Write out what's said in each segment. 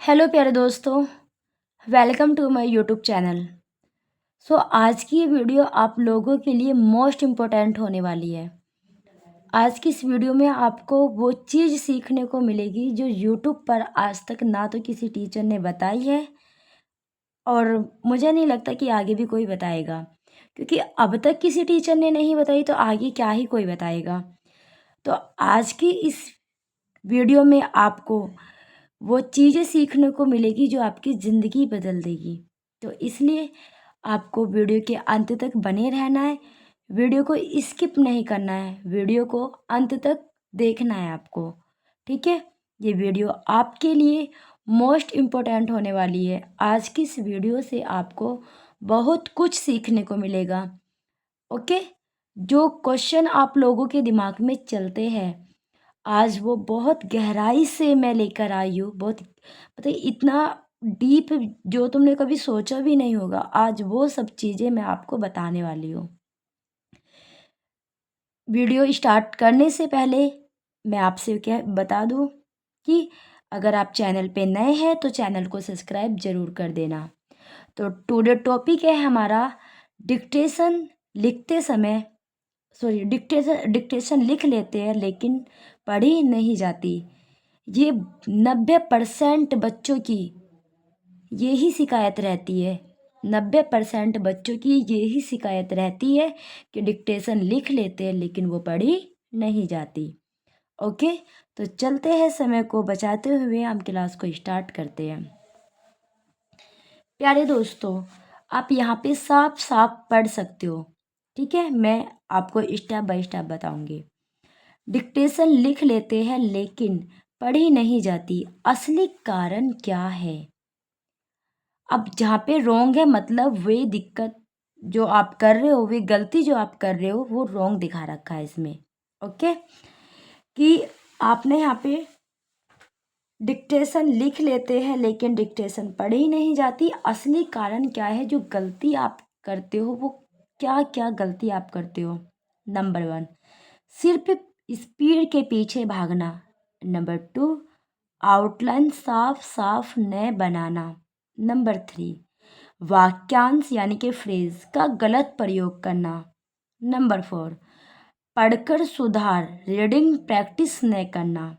Hello प्यारे दोस्तों, welcome to my YouTube channel. आज की ये वीडियो आप लोगों के लिए मोस्ट इम्पोर्टेंट होने वाली है। आज की इस वीडियो में आपको वो चीज़ सीखने को मिलेगी जो यूट्यूब पर आज तक ना तो किसी टीचर ने बताई है और मुझे नहीं लगता कि आगे भी कोई बताएगा, क्योंकि अब तक किसी टीचर ने नहीं बताई तो आगे क्या ही कोई बताएगा। तो आज की इस वीडियो में आपको वो चीज़ें सीखने को मिलेगी जो आपकी ज़िंदगी बदल देगी। तो इसलिए आपको वीडियो के अंत तक बने रहना है, वीडियो को स्किप नहीं करना है, वीडियो को अंत तक देखना है आपको, ठीक है? ये वीडियो आपके लिए मोस्ट इम्पोर्टेंट होने वाली है। आज की इस वीडियो से आपको बहुत कुछ सीखने को मिलेगा, ओके? जो क्वेश्चन आप लोगों के दिमाग में चलते हैं आज वो बहुत गहराई से मैं लेकर आई हूँ, बहुत मतलब इतना डीप जो तुमने कभी सोचा भी नहीं होगा, आज वो सब चीज़ें मैं आपको बताने वाली हूँ। वीडियो स्टार्ट करने से पहले मैं आपसे क्या बता दूँ कि अगर आप चैनल पे नए हैं तो चैनल को सब्सक्राइब ज़रूर कर देना। तो टुडे टॉपिक है हमारा डिक्टेशन लिखते समय डिक्टेशन लिख लेते हैं लेकिन पढ़ी नहीं जाती। ये 90% बच्चों की यही शिकायत रहती है। 90% बच्चों की यही शिकायत रहती है कि डिक्टेशन लिख लेते हैं लेकिन वो पढ़ी नहीं जाती। ओके, तो चलते हैं, समय को बचाते हुए हम क्लास को स्टार्ट करते हैं। प्यारे दोस्तों, आप यहाँ पे साफ साफ पढ़ सकते हो, ठीक है? मैं आपको स्टेप बाय स्टेप बताऊंगी। डिक्टेशन लिख लेते हैं लेकिन पढ़ी नहीं जाती, असली कारण क्या है? अब जहाँ पे रोंग है मतलब वे दिक्कत जो आप कर रहे हो, वे गलती जो आप कर रहे हो वो रोंग दिखा रखा है इसमें, ओके? कि आपने यहाँ पे डिक्टेशन लिख लेते हैं लेकिन डिक्टेशन पढ़ी नहीं जाती, असली कारण क्या है? जो गलती आप करते हो वो क्या क्या गलती आप करते हो? नंबर 1, सिर्फ स्पीड के पीछे भागना। नंबर 2, आउटलाइन साफ साफ न बनाना। नंबर 3, वाक्यांश यानी कि फ्रेज का गलत प्रयोग करना। नंबर 4, पढ़कर सुधार रीडिंग प्रैक्टिस न करना,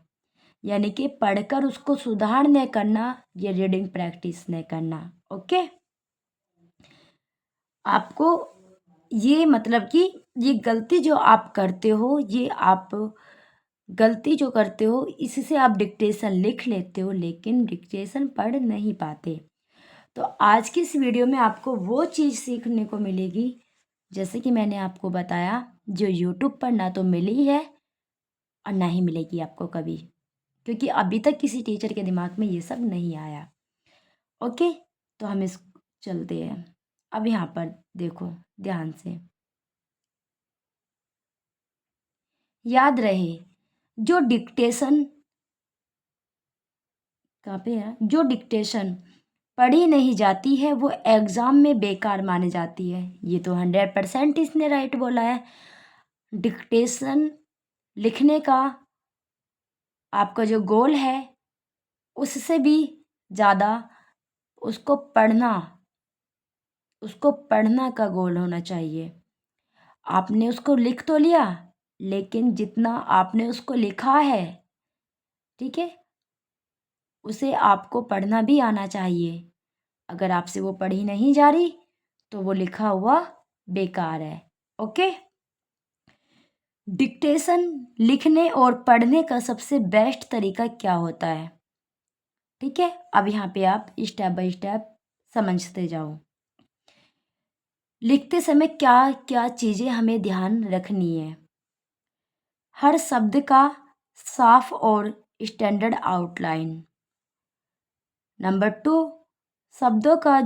यानी कि पढ़कर उसको सुधार न करना, ये रीडिंग प्रैक्टिस न करना, ओके? आपको ये मतलब कि ये गलती जो आप करते हो, ये आप गलती जो करते हो इससे आप डिक्टेशन लिख लेते हो लेकिन डिक्टेशन पढ़ नहीं पाते। तो आज की इस वीडियो में आपको वो चीज़ सीखने को मिलेगी, जैसे कि मैंने आपको बताया, जो यूट्यूब पर ना तो मिली है और ना ही मिलेगी आपको कभी, क्योंकि अभी तक किसी टीचर के दिमाग में ये सब नहीं आया, ओके? तो हम इस चलते हैं। अब यहाँ पर देखो ध्यान से, याद रहे जो डिक्टेशन कहाँ पे है, जो डिक्टेशन पढ़ी नहीं जाती है वो एग्ज़ाम में बेकार मानी जाती है। ये तो 100% इसने राइट बोला है। डिक्टेशन लिखने का आपका जो गोल है उससे भी ज़्यादा उसको पढ़ना उसको पढ़ना का गोल होना चाहिए। आपने उसको लिख तो लिया लेकिन जितना आपने उसको लिखा है, ठीक है, उसे आपको पढ़ना भी आना चाहिए। अगर आपसे वो पढ़ी नहीं जा रही तो वो लिखा हुआ बेकार है, ओके? डिक्टेशन लिखने और पढ़ने का सबसे बेस्ट तरीका क्या होता है, ठीक है? अब यहाँ पे आप स्टेप बाय स्टेप समझते जाओ। लिखते समय क्या क्या चीज़ें हमें ध्यान रखनी है? हर शब्द का साफ और स्टैंडर्ड आउटलाइन। नंबर 2, शब्दों का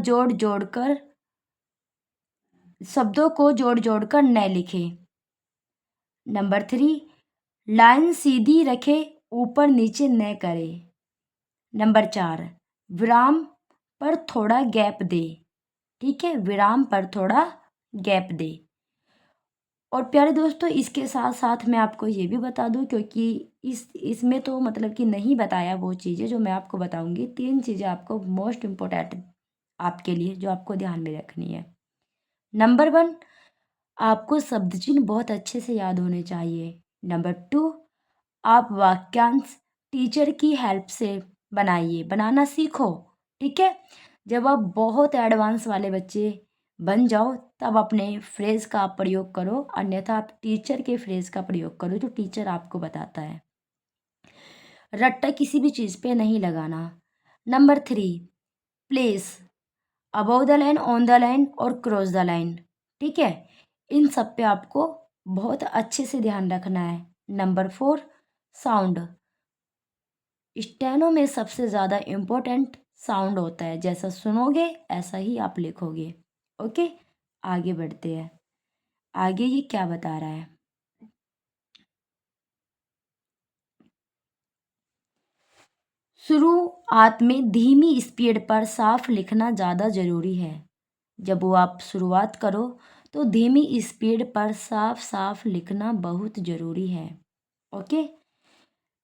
शब्दों को जोड़ जोड़कर न लिखें। नंबर 3, लाइन सीधी रखे, ऊपर नीचे न करे। नंबर 4, विराम पर थोड़ा गैप दे, ठीक है? विराम पर थोड़ा गैप दे। और प्यारे दोस्तों, इसके साथ साथ मैं आपको ये भी बता दूं, क्योंकि इसमें तो मतलब कि नहीं बताया वो चीज़ें जो मैं आपको बताऊंगी। 3 चीज़ें आपको मोस्ट इम्पोर्टेंट आपके लिए जो आपको ध्यान में रखनी है। नंबर 1, आपको शब्द चिन्ह बहुत अच्छे से याद होने चाहिए। नंबर 2, आप वाक्यांश टीचर की हेल्प से बनाइए, बनाना सीखो। ठीक है, जब आप बहुत एडवांस वाले बच्चे बन जाओ तब अपने फ्रेज़ का आप प्रयोग करो, अन्यथा आप टीचर के फ्रेज़ का प्रयोग करो जो टीचर आपको बताता है। रट्टा किसी भी चीज़ पे नहीं लगाना। Number 3, place above the line, on the line और क्रॉस द लाइन। ठीक है, इन सब पे आपको बहुत अच्छे से ध्यान रखना है। Number 4, sound. स्टेनो में सबसे ज़्यादा इम्पोर्टेंट साउंड होता है, जैसा सुनोगे ऐसा ही आप लिखोगे। ओके, आगे बढ़ते हैं। आगे ये क्या बता रहा है? शुरुआत में धीमी स्पीड पर साफ लिखना ज़्यादा ज़रूरी है। जब वो आप शुरुआत करो तो धीमी स्पीड पर साफ साफ लिखना बहुत ज़रूरी है। ओके,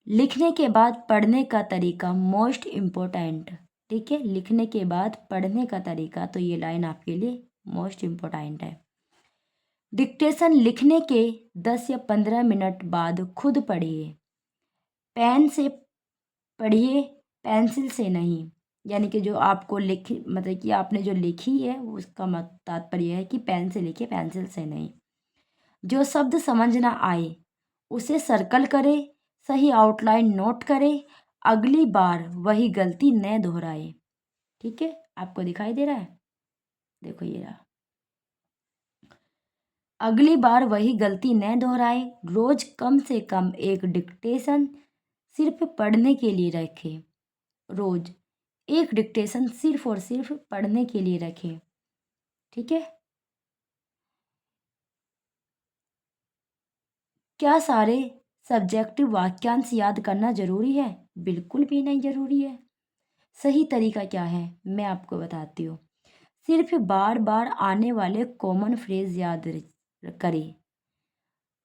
लिखने के बाद पढ़ने का तरीका मोस्ट इम्पोर्टेंट। ठीक है, लिखने के बाद पढ़ने का तरीका, तो ये लाइन आपके लिए मोस्ट इम्पोर्टेंट है। डिक्टेशन लिखने के 10 या 15 मिनट बाद खुद पढ़िए। पेन से पढ़िए, पेंसिल से नहीं। यानी कि जो आपको लिखी मतलब कि आपने जो लिखी है उसका तात्पर्य है कि पेन से लिखिए, पेंसिल से नहीं। जो शब्द समझ ना आए उसे सर्कल करे, सही आउटलाइन नोट करे, अगली बार वही गलती न दोहराए। ठीक है, आपको दिखाई दे रहा है? देखो ये रहा। अगली बार वही गलती न दोहराए। रोज कम से कम एक डिक्टेशन सिर्फ पढ़ने के लिए रखें। रोज एक डिक्टेशन सिर्फ और सिर्फ पढ़ने के लिए रखें। ठीक है, क्या सारे सब्जेक्टिव वाक्यांश याद करना जरूरी है? बिल्कुल भी नहीं जरूरी है। सही तरीका क्या है मैं आपको बताती हूँ। सिर्फ बार बार आने वाले कॉमन फ्रेज याद करें।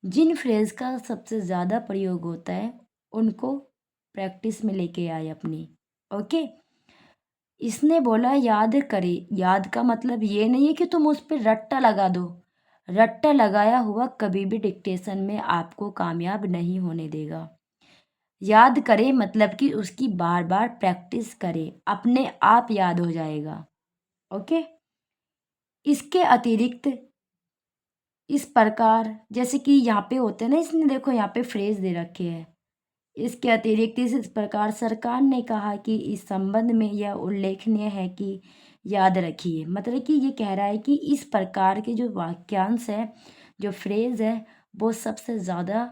जिन फ्रेज का सबसे ज़्यादा प्रयोग होता है उनको प्रैक्टिस में लेके आए अपनी। ओके, इसने बोला याद करे। याद का मतलब ये नहीं है कि तुम उस पर रट्टा लगा दो। रट्टा लगाया हुआ कभी भी डिक्टेशन में आपको कामयाब नहीं होने देगा। याद करे मतलब कि उसकी बार बार प्रैक्टिस करे, अपने आप याद हो जाएगा। ओके, इसके अतिरिक्त इस प्रकार जैसे कि यहाँ पे होते हैं ना, इसने देखो यहाँ पे फ्रेज दे रखे हैं। इसके अतिरिक्त इस प्रकार सरकार ने कहा कि इस संबंध में यह उल्लेखनीय है कि याद रखिए। मतलब कि ये कह रहा है कि इस प्रकार के जो वाक्यांश है, जो फ्रेज है, वो सबसे ज़्यादा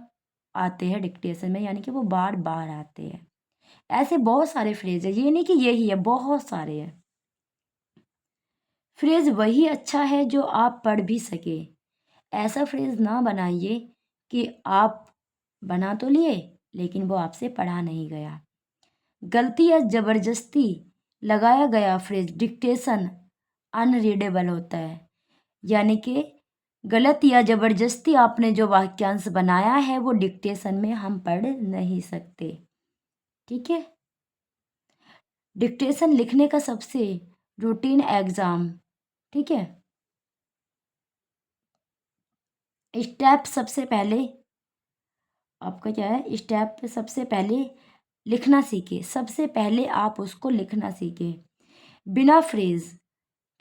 आते हैं डिक्टेशन में, यानी कि वो बार बार आते हैं। ऐसे बहुत सारे फ्रेज है, ये नहीं कि यही है, बहुत सारे हैं। फ्रेज वही अच्छा है जो आप पढ़ भी सके। ऐसा फ्रेज ना बनाइए कि आप बना तो लिए लेकिन वो आपसे पढ़ा नहीं गया। गलती या जबरदस्ती लगाया गया फ्रेज डिक्टेशन अनरीडेबल होता है। यानी कि गलत या जबरदस्ती आपने जो वाक्यांश बनाया है वो डिक्टेशन में हम पढ़ नहीं सकते। ठीक है, डिक्टेशन लिखने का सबसे रूटीन एग्जाम। ठीक है, स्टेप सबसे पहले आपका क्या है, स्टेप सबसे पहले लिखना सीखे। सबसे पहले आप उसको लिखना सीखे बिना फ्रेज।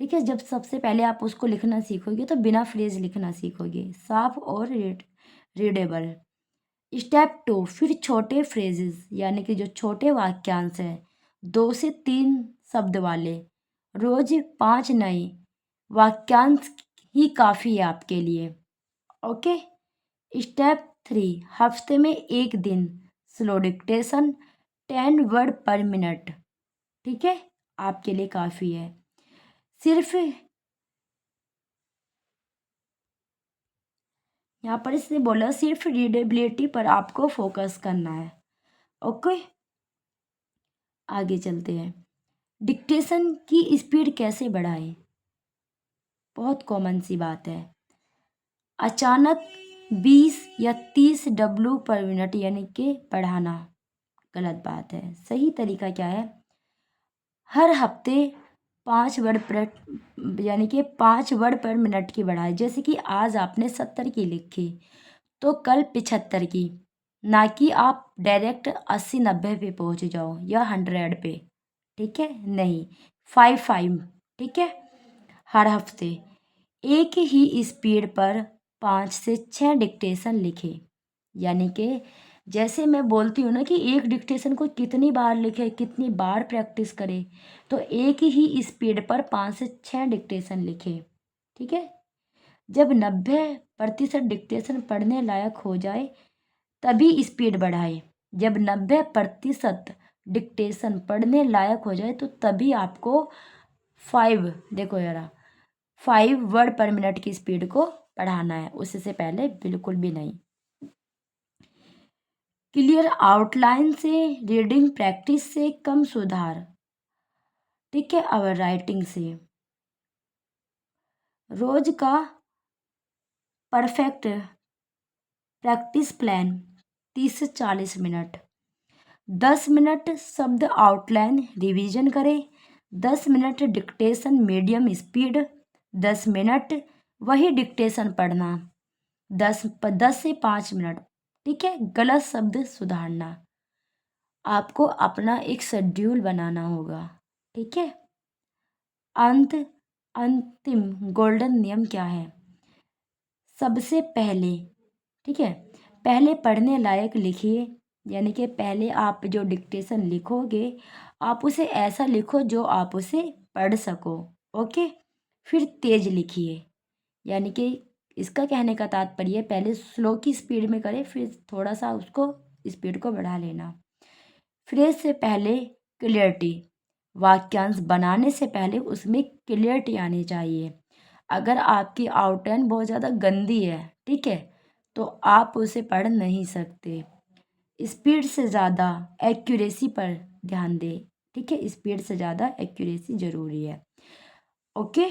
ठीक है, जब सबसे पहले आप उसको लिखना सीखोगे तो बिना फ्रेज लिखना सीखोगे, साफ और रीडेबल। स्टेप 2, फिर छोटे फ्रेजेस यानी कि जो छोटे वाक्यांश हैं, 2 से 3 शब्द वाले। रोज 5 नए वाक्यांश ही काफ़ी है आपके लिए। ओके, स्टेप 3, हफ्ते में 1 दिन स्लो डिक्टेशन, 10 वर्ड पर मिनट। ठीक है, आपके लिए काफ़ी है। सिर्फ यहाँ पर इसने बोला सिर्फ रीडेबिलिटी पर आपको फोकस करना है। ओके, आगे चलते हैं। डिक्टेशन की स्पीड कैसे बढ़ाएं? बहुत कॉमन सी बात है। अचानक 20 या 30 W/मिनट यानी कि बढ़ाना गलत बात है। सही तरीका क्या है, हर हफ्ते 5 वर्ड पर यानी कि 5 वर्ड पर मिनट की बढ़ाए। जैसे कि आज आपने 70 की लिखी तो कल 75 की, ना कि आप डायरेक्ट 80-90 पे पहुंच जाओ या 100 पे। ठीक है, नहीं, 5-5। ठीक है, हर हफ्ते एक ही स्पीड पर 5 से 6 डिक्टेशन लिखे। यानी कि जैसे मैं बोलती हूँ ना कि एक डिक्टेशन को कितनी बार लिखे, कितनी बार प्रैक्टिस करे, तो एक ही स्पीड पर 5 से 6 डिक्टेशन लिखे। ठीक है, जब 90% डिक्टेशन पढ़ने लायक हो जाए तभी स्पीड बढ़ाए। जब 90% डिक्टेशन पढ़ने लायक हो जाए तो तभी आपको 5, देखो यारा, 5 वर्ड पर मिनट की स्पीड को बढ़ाना है, उससे पहले बिल्कुल भी नहीं। क्लियर आउटलाइन से, रीडिंग प्रैक्टिस से कम सुधार। ठीक है, अब राइटिंग से रोज का परफेक्ट प्रैक्टिस प्लान 30 से 40 मिनट। 10 मिनट शब्द आउटलाइन रिवीजन करें, 10 minute dictation medium speed, 10 minute वही डिक्टेशन पढ़ना, 10 से 5 मिनट। ठीक है, गलत शब्द सुधारना। आपको अपना एक शेड्यूल बनाना होगा। ठीक है, अंतिम गोल्डन नियम क्या है, सबसे पहले, ठीक है, पहले पढ़ने लायक लिखिए। यानी कि पहले आप जो डिक्टेशन लिखोगे आप उसे ऐसा लिखो जो आप उसे पढ़ सको। ओके, फिर तेज लिखिए। यानी कि इसका कहने का तात्पर्य पहले स्लो की स्पीड में करें, फिर थोड़ा सा उसको स्पीड को बढ़ा लेना। फ्रेज से पहले क्लियरिटी, वाक्यांश बनाने से पहले उसमें क्लियरिटी आनी चाहिए। अगर आपकी आउटलाइन बहुत ज़्यादा गंदी है, ठीक है, तो आप उसे पढ़ नहीं सकते। स्पीड से ज़्यादा एक्यूरेसी पर ध्यान दें। ठीक है, स्पीड से ज़्यादा एक्यूरेसी ज़रूरी है। ओके,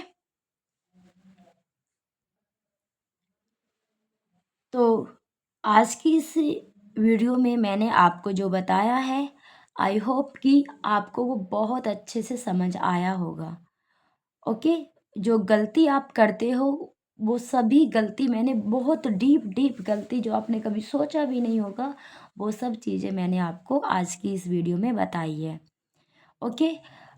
तो आज की इस वीडियो में मैंने आपको जो बताया है, आई होप कि आपको वो बहुत अच्छे से समझ आया होगा। ओके, जो गलती आप करते हो वो सभी गलती मैंने बहुत डीप डीप गलती जो आपने कभी सोचा भी नहीं होगा, वो सब चीज़ें मैंने आपको आज की इस वीडियो में बताई है। ओके,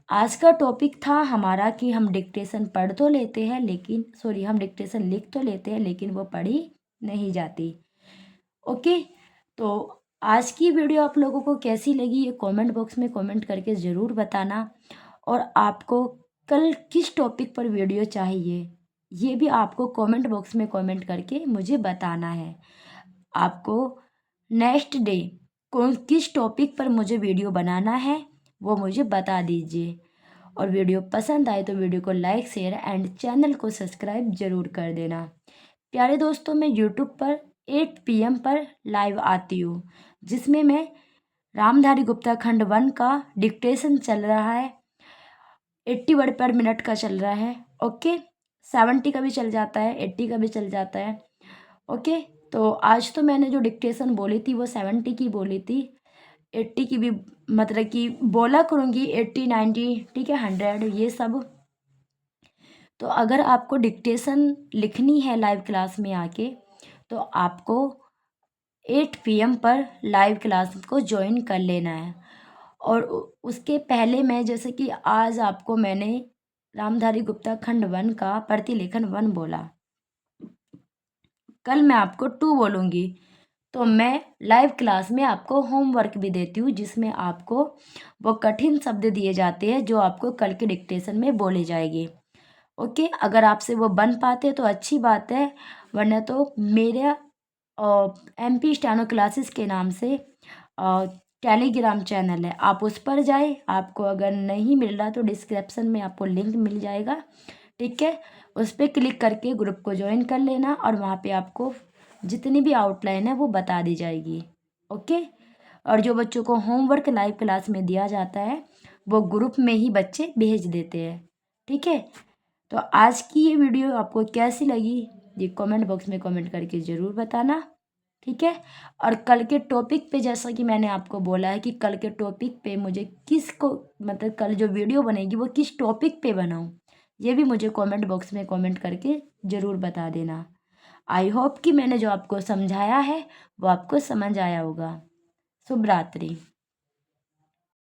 आज का टॉपिक था हमारा कि हम डिक्टेशन पढ़ तो लेते हैं लेकिन हम डिक्टेशन लिख तो लेते हैं लेकिन वो पढ़ी नहीं जाती। ओके, तो आज की वीडियो आप लोगों को कैसी लगी ये कमेंट बॉक्स में कमेंट करके ज़रूर बताना। और आपको कल किस टॉपिक पर वीडियो चाहिए ये भी आपको कमेंट बॉक्स में कमेंट करके मुझे बताना है। आपको नेक्स्ट डे कौन किस टॉपिक पर मुझे वीडियो बनाना है वो मुझे बता दीजिए। और वीडियो पसंद आए तो वीडियो को लाइक शेयर एंड चैनल को सब्सक्राइब ज़रूर कर देना। प्यारे दोस्तों, मैं यूट्यूब पर 8 PM पर लाइव आती हूँ जिसमें मैं रामधारी गुप्ता खंड 1 का डिक्टेशन चल रहा है, 80 वर्ड पर मिनट का चल रहा है। ओके, 70 का भी चल जाता है, 80 का भी चल जाता है। ओके, तो आज तो मैंने जो डिक्टेशन बोली थी वो 70 की बोली थी, 80 की भी मतलब कि बोला करूँगी, 80 90, ठीक है, 100 ये सब। तो अगर आपको डिक्टेशन लिखनी है लाइव क्लास में आके तो आपको 8 PM पर लाइव क्लास को ज्वाइन कर लेना है। और उसके पहले मैं जैसे कि आज आपको मैंने रामधारी गुप्ता खंड 1 का प्रतिलेखन 1 बोला, कल मैं आपको 2 बोलूँगी। तो मैं लाइव क्लास में आपको होमवर्क भी देती हूँ जिसमें आपको वो कठिन शब्द दिए जाते हैं जो आपको कल के डिक्टेशन में बोले जाएंगे। ओके, अगर आपसे वो बन पाते तो अच्छी बात है, वरना तो मेरे MP स्टेनो क्लासेस के नाम से टेलीग्राम चैनल है, आप उस पर जाए। आपको अगर नहीं मिल रहा तो डिस्क्रिप्शन में आपको लिंक मिल जाएगा। ठीक है, उस पर क्लिक करके ग्रुप को ज्वाइन कर लेना और वहाँ पे आपको जितनी भी आउटलाइन है वो बता दी जाएगी। ओके, और जो बच्चों को होमवर्क लाइव क्लास में दिया जाता है वो ग्रुप में ही बच्चे भेज देते हैं। ठीक है, तो आज की ये वीडियो आपको कैसी लगी ये कमेंट बॉक्स में कमेंट करके ज़रूर बताना, ठीक है। और कल के टॉपिक पे, जैसा कि मैंने आपको बोला है कि कल के टॉपिक पे मुझे किसको, मतलब कल जो वीडियो बनेगी वो किस टॉपिक पे बनाऊँ, ये भी मुझे कमेंट बॉक्स में कमेंट करके ज़रूर बता देना। आई होप कि मैंने जो आपको समझाया है वो आपको समझ आया होगा। शुभ रात्रि।